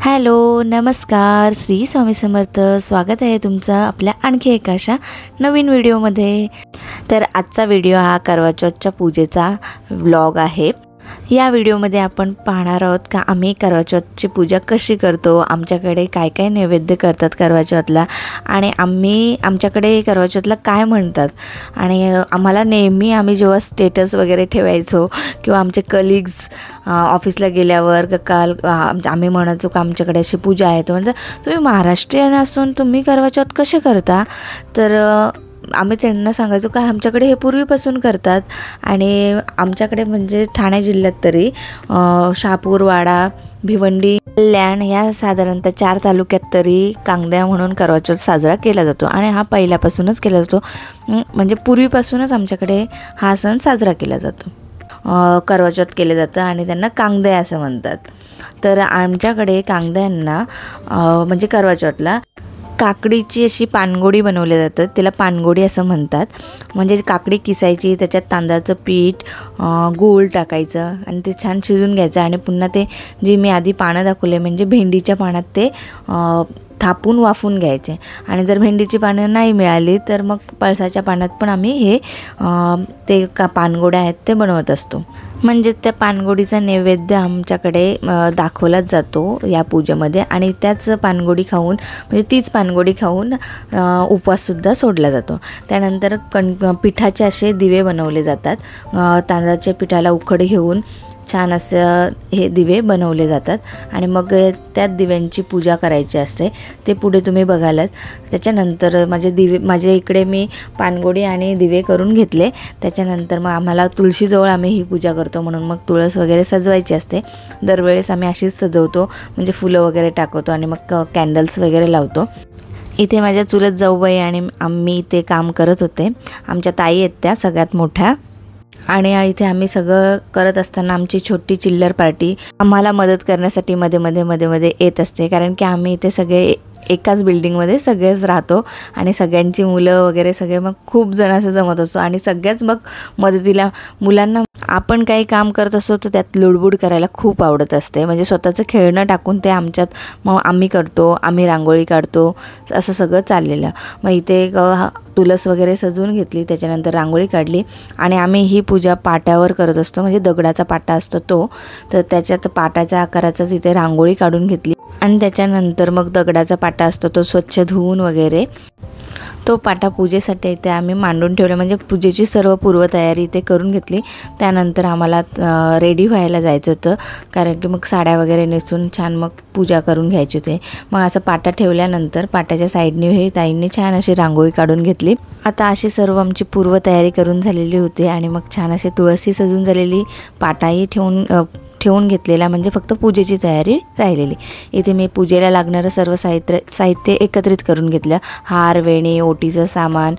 Hello, नमस्कार. श्री स्वामी समर्थ. स्वागत आहे तुमचं आपल्या आणखी एका अशा नवीन व्हिडिओमध्ये. तर आजचा व्हिडिओ हा करवा चौथच्या पूजेचा व्लॉग आहे. या व्हिडिओमध्ये आपण पाहणार आहोत का आम्ही करवा चौथची पूजा कशी करतो, आमच्याकडे काय काय नैवेद्य करतात करवा चौथला, आणि आमच्याकडे करवा चौथला काय म्हणतात. आणि आम्हाला नेहमी आम्ही जेव्हा स्टेटस वगैरे ठेवायचो किंवा आमचे कलिग्स ऑफिसला गेल्यावर काल आम्ही म्हणायचो का आमच्याकडे अशी पूजा आहे, तर म्हणतात तुम्ही महाराष्ट्रीयन असून तुम्ही करवा चौथ कसे करता. तर आम्ही त्यांना सांगायचो का आमच्याकडे हे पूर्वीपासून करतात. आणि आमच्याकडे म्हणजे ठाणे जिल्ह्यात तरी शहापूर, वाडा, भिवंडी, कल्याण या साधारणतः 4 तालुक्यात तरी कांगद्या म्हणून करवा चौथ साजरा केला जातो. आणि हा पहिल्यापासूनच केला जातो, म्हणजे पूर्वीपासूनच आमच्याकडे हा सण साजरा केला जातो. करवा चौथ केले जातं आणि त्यांना कांगद्या असं म्हणतात. तर आमच्याकडे कांगद्यांना म्हणजे करवा चौथला काकडीची अशी पानगोडी बनवल्या जातात, त्याला पानगोडी असं म्हणतात. म्हणजे काकडी किसायची, त्याच्यात तांदळाचं पीठ, गूळ टाकायचं आणि ते छान शिजून घ्यायचं. आणि पुन्हा ते जी मी आधी पानं दाखवले म्हणजे भेंडीच्या पानात ते थापून वाफून घ्यायचे. आणि जर भेंडीची पानं नाही मिळाली तर मग पळसाच्या पानात पण आम्ही हे ते पानगोड्या आहेत ते बनवत असतो. म्हणजेच त्या पानगोडीचा नैवेद्य आमच्याकडे दाखवलाच जातो या पूजेमध्ये. आणि त्याच पानगोडी खाऊन म्हणजे तीच पानगोडी खाऊन उपवाससुद्धा सोडला जातो. त्यानंतर पिठाचे असे दिवे बनवले जातात. तांदळाच्या पिठाला उकड घेऊन छान असं हे दिवे बनवले जातात. आणि मग त्याच दिव्यांची पूजा करायची असते, ते पुढे तुम्ही बघालच. त्याच्यानंतर माझे इकडे मी पानगोडी आणि दिवे करून घेतले. त्याच्यानंतर मग आम्हाला तुळशीजवळ आम्ही ही पूजा करतो, म्हणून मग तुळस वगैरे सजवायची असते. दरवेळेस आम्ही अशीच सजवतो, म्हणजे फुलं वगैरे टाकवतो आणि मग कॅन्डल्स वगैरे लावतो. इथे माझ्या चुलत जाऊबाई आणि आम्ही ते काम करत होते. आमच्या ताई आहेत त्या सगळ्यात मोठ्या. आणि इथे आम्ही सगळं करत असताना आमची छोटी चिल्लर पार्टी आम्हाला मदत करण्यासाठी मध्ये येत असते. कारण की आम्ही इथे सगळे एकाच बिल्डिंगमध्ये सगळेच राहतो आणि सगळ्यांची मुलं वगैरे सगळे मग खूप जण असं जमत असतो. आणि सगळ्याच मग मदतीला मुलांना आपण काही काम करत असतो तर त्यात लुडबुड करायला खूप आवडत असते. म्हणजे स्वतःचं खेळणं टाकून ते आमच्यात मग आम्ही करतो, आम्ही रांगोळी काढतो, असं सगळं चाललेलं. मग इथे तुळस वगैरे सजवून घेतली, त्याच्यानंतर रांगोळी काढली. आणि आम्ही ही पूजा पाट्यावर करत असतो, म्हणजे दगडाचा पाटा असतो तो. तर त्याच्यात पाटाच्या आकाराचाच इथे रांगोळी काढून घेतली. आणि त्याच्यानंतर मग दगडाचा पाटा असतो तो स्वच्छ धुवून वगैरे तो पाटा पूजेसाठी इथे आम्ही मांडून ठेवला. म्हणजे पूजेची सर्व पूर्वतयारी इथे करून घेतली. त्यानंतर आम्हाला रेडी व्हायला जायचं होतं, कारण की मग साड्या वगैरे नेसून छान मग पूजा करून घ्यायची होती. मग असं पाटा ठेवल्यानंतर पाटाच्या साईडने हे ताईंनी छान अशी रांगोळी काढून घेतली. आता अशी सर्व आमची पूर्वतयारी करून झालेली होती. आणि मग छान असे तुळसी सजून झालेली, पाटाही ठेवून घेतलेला, म्हणजे फक्त पूजेची तयारी राहिलेली. इथे मी पूजेला लागणारं सर्व साहित्य एकत्रित करून घेतलं. हार, वेणी, ओटीचं सामान,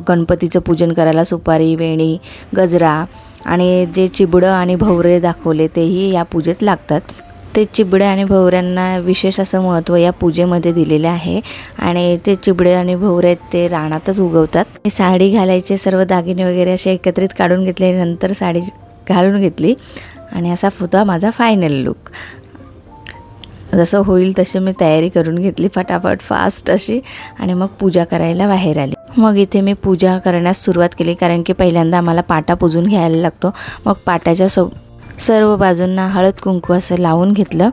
गणपतीचं पूजन करायला सुपारी, वेणी, गजरा, आणि जे चिबडं आणि भवरे दाखवले तेही या पूजेत लागतात. ते चिबडे आणि भवऱ्यांना विशेष असं महत्त्व या पूजेमध्ये दिलेले आहे. आणि ते चिबडे आणि भवरे ते रानातच उगवतात. मी साडी घालायचे सर्व दागिने वगैरे असे एकत्रित काढून घेतले, नंतर साडी घालून घेतली. आणि असा होता माझा फायनल लुक. जसं होईल तशी मी तयारी करून घेतली फटाफट फास्ट अशी. आणि मग पूजा करायला बाहेर आली. मग इथे मी पूजा करण्यास सुरुवात केली, कारण की पहिल्यांदा आम्हाला पाटा पुजून घ्यायला लागतो. मग पाटाच्या सर्व बाजूंना हळद कुंकू असं लावून घेतलं.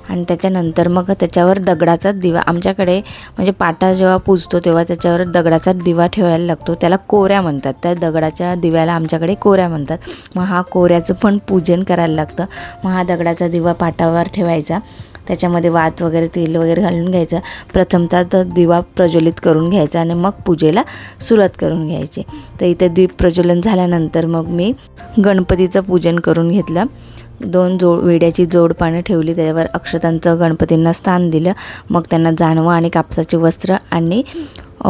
आणि त्याच्यानंतर मग त्याच्यावर दगडाचा दिवा, आमच्याकडे म्हणजे पाटा जेव्हा पूजतो तेव्हा त्याच्यावर दगडाचा दिवा ठेवायला लागतो, त्याला कोऱ्या म्हणतात. त्या दगडाच्या दिव्याला आमच्याकडे कोऱ्या म्हणतात. मग हा कोऱ्याचं पण पूजन करायला लागतं. मग हा दगडाचा दिवा पाटावर ठेवायचा, त्याच्यामध्ये वात वगैरे तेल वगैरे घालून घ्यायचं. प्रथमतः तो दिवा प्रज्वलित करून घ्यायचा आणि मग पूजेला सुरुवात करून घ्यायची. तर इथे दीप प्रज्वलन झाल्यानंतर मग मी गणपतीचं पूजन करून घेतलं. 2 विड्याची जोड पानं ठेवली, त्याच्यावर अक्षतांचं गणपतींना स्थान दिलं. मग त्यांना जानवं आणि कापसाचे वस्त्र आणि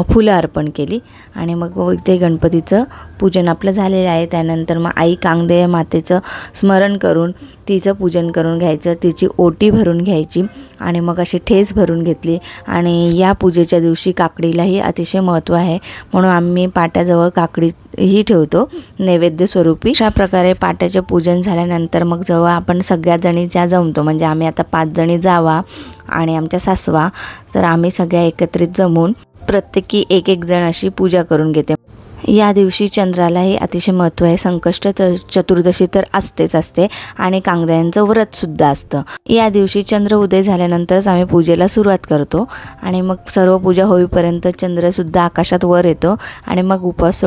फुलं अर्पण केली आणि मग इथे गणपतीचं पूजन आपलं झालेलं आहे। त्यानंतर मग आई कांगदेय मातेचं स्मरण करून तिचं पूजन करून घ्यायचं, तिची ओटी भरून घ्यायची आणि मग अशी ठेस भरून घेतली। आणि या पूजेच्या दिवशी काकडीलाही अतिशय महत्त्व आहे, म्हणून आम्ही पाट्याजवळ काकडी ही ठेवतो नैवेद्य स्वरूपी। अशा प्रकारे पाट्याचे पूजन झाल्यानंतर मग जेव्हा आपण सगळ्या जणी ज्या जमतो, म्हणजे आम्ही आता 5 जणी जावा आणि आमच्या सासवा, तर आम्ही सगळ्या एकत्रित जमून प्रत्येकी एक जण अशी पूजा करून घेते। या दिवशी चंद्रालाही अतिशय महत्त्व आहे। संकष्ट चतुर्दशी तर असते आणि कांगद्यांचं व्रतसुद्धा असतं। या दिवशी चंद्र उदय झाल्यानंतरच आम्ही पूजेला सुरुवात करतो आणि मग सर्व पूजा होईपर्यंत चंद्रसुद्धा आकाशात वर येतो आणि मग उपवास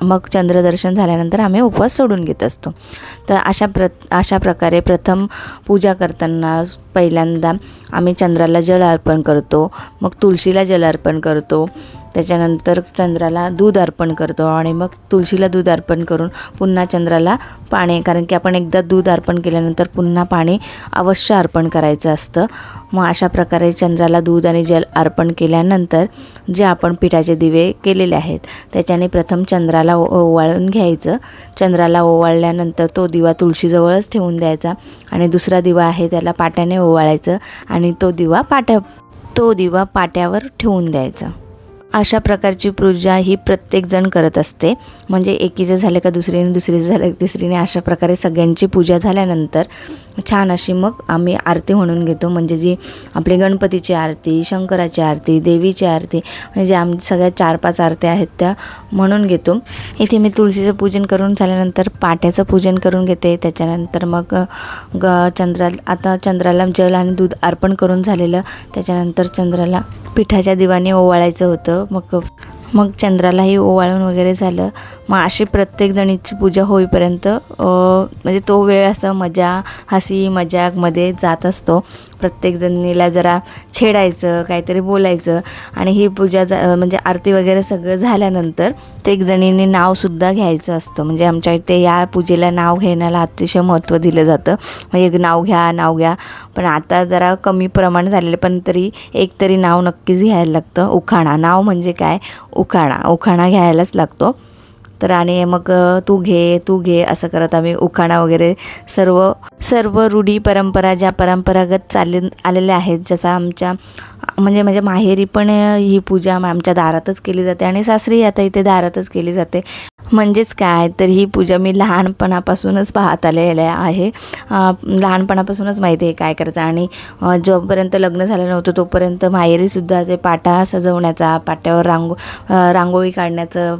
मग चंद्रदर्शन झाल्यानंतर आम्ही उपवास सोडून घेत असतो। तर अशा प्रकारे प्रथम पूजा करताना पहिल्यांदा आम्ही चंद्राला जल अर्पण करतो, मग तुळशीला जल अर्पण करतो, त्याच्यानंतर चंद्राला दूध अर्पण करतो आणि मग तुळशीला दूध अर्पण करून पुन्हा चंद्राला पाणी, कारण की आपण एकदा दूध अर्पण केल्यानंतर पुन्हा पाणी अवश्य अर्पण करायचं असतं। मग अशा प्रकारे चंद्राला दूध आणि जल अर्पण केल्यानंतर जे आपण पिठाचे दिवे केलेले आहेत त्याच्याने प्रथम चंद्राला ओवाळून घ्यायचं। चंद्राला ओवाळल्यानंतर तो दिवा तुळशीजवळच ठेवून द्यायचा आणि दुसरा दिवा आहे त्याला पाट्याने ओवाळायचं आणि तो दिवा पाट्यावर ठेवून द्यायचा। अशा प्रकारची पूजा ही प्रत्येकजण करत असते, म्हणजे एकीचं झालं का दुसरीने, दुसरीचं झालं का तिसरीने, अशा प्रकारे सगळ्यांची पूजा झाल्यानंतर छान अशी मग आम्ही आरती म्हणून घेतो, म्हणजे जी आपली गणपतीची आरती, शंकराची आरती, देवीची आरती, म्हणजे सगळ्या 4-5 आरत्या आहेत त्या म्हणून घेतो। इथे मी तुळशीचं पूजन करून झाल्यानंतर पाट्याचं पूजन करून घेते। त्याच्यानंतर मग चंद्राला जल आणि दूध अर्पण करून झालेलं, त्याच्यानंतर चंद्राला पिठाच्या दिवाने ओवाळायचं होतं। मग चंद्रालाही ओवाळून वगैरे झालं। मग अशी प्रत्येक जणीची पूजा होईपर्यंत म्हणजे तो वेळ असं हसी मजाकमध्ये जात असतो। प्रत्येक जणीला जरा छेडायचं, काहीतरी बोलायचं आणि ही पूजा म्हणजे आरती वगैरे सगळं झाल्यानंतर प्रत्येक जणीने नावसुद्धा घ्यायचं असतं। म्हणजे आमच्या इथे या पूजेला नाव घेण्याला अतिशय महत्त्व दिलं जातं, म्हणजे नाव घ्या, पण आता जरा कमी प्रमाण झालेलं, पण तरी नाव नक्कीच घ्यायला लागतं। उखाणा, नाव म्हणजे काय, उखाणा घ्यायलाच लागतो। तर आणि मग तू घे असं करत आम्ही उखाणा वगैरे सर्व रूढी परंपरा ज्या परंपरागत आलेल्या आहेत, जसं माझ्या माहेरी पण ही पूजा आमच्या दारातच केली जाते आणि सासरी आता इथे दारातच केली जाते। म्हणजेच काय, तर ही पूजा मी लहानपणापासूनच पाहत आलेले आहे, लहानपणापासूनच माहिती आहे काय करायचं। आणि जोपर्यंत लग्न झालं नव्हतं तोपर्यंत माहेरीसुद्धा ते पाटा सजवण्याचा, पाट्यावर रांगोळी काढण्याचं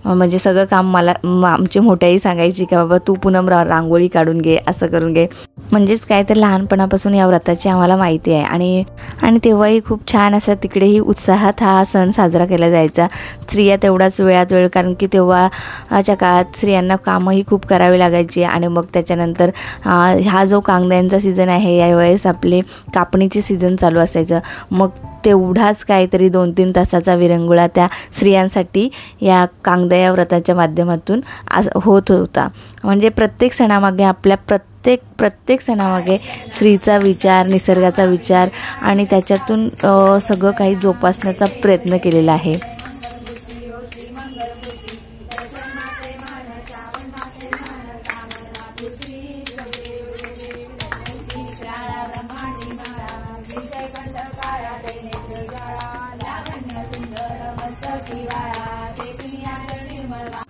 म्हणजे सगळं काम मला आमची मोठ्याही सांगायची की बाबा तू पूनम रांगोळी काढून घे, असं करून घे। म्हणजेच काय, तर लहानपणापासून या व्रताची आम्हाला माहिती आहे आणि तेव्हाही खूप छान असं तिकडेही उत्साहात हा सण साजरा केला जायचा। स्त्रिया तेवढाच वेळात वेळ, कारण की तेव्हाच्या काळात स्त्रियांना कामंही खूप करावी लागायची आणि मग त्याच्यानंतर हा जो कांगद्यांचा सीझन आहे यावेळेस आपले कापणीचे सीझन चालू असायचं। मग तेवढाच काहीतरी 2-3 तासाचा विरंगुळा त्या स्त्रियांसाठी या कांगदया व्रताच्या माध्यमातून होत होता। म्हणजे प्रत्येक सणामागे प्रत्येक सणामागे स्त्रीचा विचार, निसर्गाचा विचार आणि त्याच्यातून सगळं काही जोपासण्याचा प्रयत्न केलेला आहे।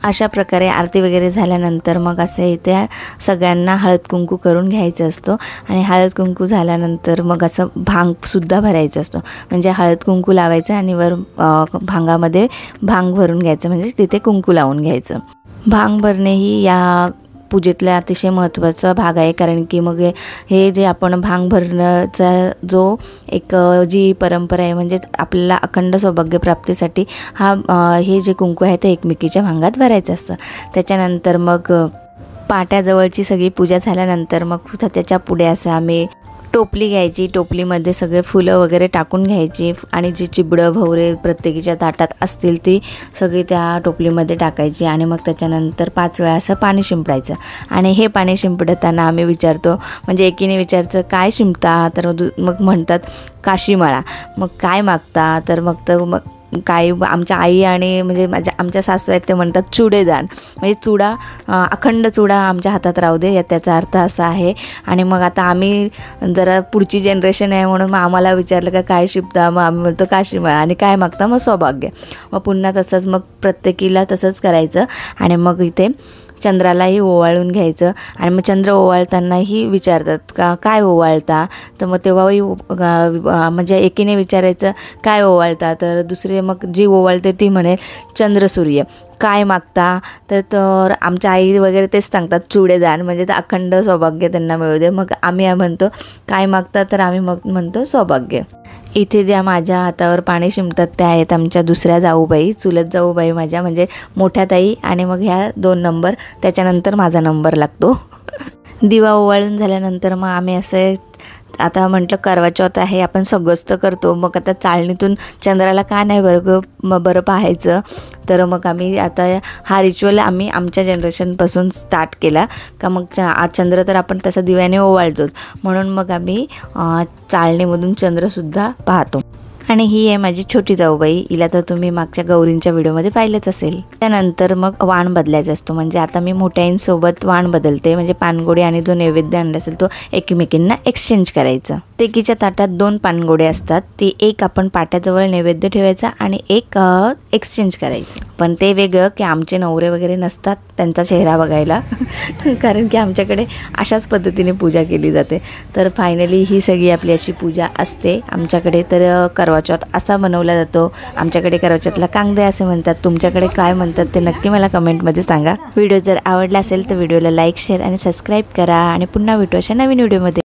अशा प्रकारे आरती वगैरे झाल्यानंतर मग असं इथे सगळ्यांना हळद कुंकू करून घ्यायचं असतो आणि हळद कुंकू झाल्यानंतर मग असं भांगसुद्धा भरायचं असतो, म्हणजे हळद कुंकू लावायचं आणि वर भांगामध्ये भांग भरून घ्यायचं, म्हणजे तिथे कुंकू लावून घ्यायचं। भांग भरणे ही या पूजेतला अतिशय महत्त्वाचा भाग आहे, कारण की मग हे जे आपण भांग भरण्याचा जो जी परंपरा आहे, म्हणजे आपल्याला अखंड सौभाग्य प्राप्तीसाठी हे जे कुंकू आहे ते एकमेकीच्या भांगात भरायचं असतं। त्याच्यानंतर मग पाट्याजवळची सगळी पूजा झाल्यानंतर मग त्याच्या पुढे असं आम्ही टोपली घ्यायची, टोपलीमध्ये सगळे फुलं वगैरे टाकून घ्यायची आणि जी चिबडं भवरे प्रत्येकीच्या ताटात असतील ती सगळी त्या टोपलीमध्ये टाकायची आणि मग त्याच्यानंतर 5 वेळा असं पाणी शिंपडायचं। आणि हे पाणी शिंपडताना आम्ही विचारतो, म्हणजे एकीने विचारतं काय शिंपता, तर मग म्हणतात काशी माळा। मग काय मागता, तर मग काही आमच्या आई आणि म्हणजे आमच्या सासू आहेत ते म्हणतात चुडेदान, म्हणजे चुडा, अखंड चुडा आमच्या हातात राहू दे, त्याचा अर्थ असा आहे. आणि मग आता आम्ही जरा पुढची जनरेशन आहे म्हणून मग आम्हाला विचारलं का काय शिपता, मग आम्ही म्हणतो काशीमाळ, आणि काय मागता मग सौभाग्य. मग पुन्हा तसंच मग प्रत्येकीला तसंच करायचं. आणि मग इथे चंद्रालाही ओवाळून घ्यायचं. आणि मग चंद्र ओवाळतानाही विचारतात का काय ओवाळता, तर मग तेव्हाही म्हणजे एकीने विचारायचं काय ओवाळता, तर दुसरे मग जी ओवाळते ती म्हणेल चंद्र सूर्य. काय मागता, तर आमच्या आई वगैरे तेच सांगतात चुडेदान, म्हणजे तर अखंड सौभाग्य त्यांना मिळू दे. मग आम्ही म्हणतो काय मागता, तर आम्ही मग म्हणतो सौभाग्य. इथे ज्या माझ्या हातावर पाणी शिंपतात त्या आहेत आमच्या दुसऱ्या जाऊबाई, चुलत जाऊबाई माझ्या, म्हणजे मोठ्या ताई, आणि मग ह्या 2 नंबर, त्याच्यानंतर माझा नंबर लागतो. दिवा ओवाळून झाल्यानंतर मग आम्ही असे आता म्हटलं करवा चौथ आहे, आपण सगळंच तर करतो, मग आता चाळणीतून चंद्राला का नाही बरं पाहायचं. तर मग आम्ही आता हा रिच्युअल आम्ही आमच्या जनरेशनपासून स्टार्ट केला का मग चंद्र तर आपण तसा दिव्याने ओवाळतोच, म्हणून मग आम्ही चाळणीमधून चंद्रसुद्धा पाहतो. आणि ही आहे माझी छोटी जाऊबाई, हिला तर तुम्ही मागच्या गौरींच्या व्हिडिओमध्ये पाहिलंच असेल. त्यानंतर मग वाण बदलायचा असतो, म्हणजे आता मी मोठ्यांसोबत वाण बदलते, म्हणजे पानगोडी आणि जो नैवेद्य आणला असेल तो एकमेकींना एक्सचेंज करायचा. तेकीच्या ताटात 2 पानगोडे असतात, ती एक आपण पाट्याजवळ नैवेद्य ठेवायचा आणि एक एक्सचेंज करायचं. पण ते वेगळं की आमचे नवरे वगैरे नसतात त्यांचा चेहरा बघायला कारण की आमच्याकडे अशाच पद्धतीने पूजा केली जाते. तर फायनली ही सगळी आपली अशी पूजा असते आमच्याकडे. तर करवा चौथ असा बनवला जातो आमच्याकडे. करवा चौथला कांगदे असे म्हणतात, तुमच्याकडे काय म्हणतात ते नक्की मला कमेंटमध्ये सांगा. व्हिडिओ जर आवडला असेल तर व्हिडिओला लाईक, शेअर आणि सबस्क्राईब करा. आणि पुन्हा भेटू अशा नवीन व्हिडिओमध्ये.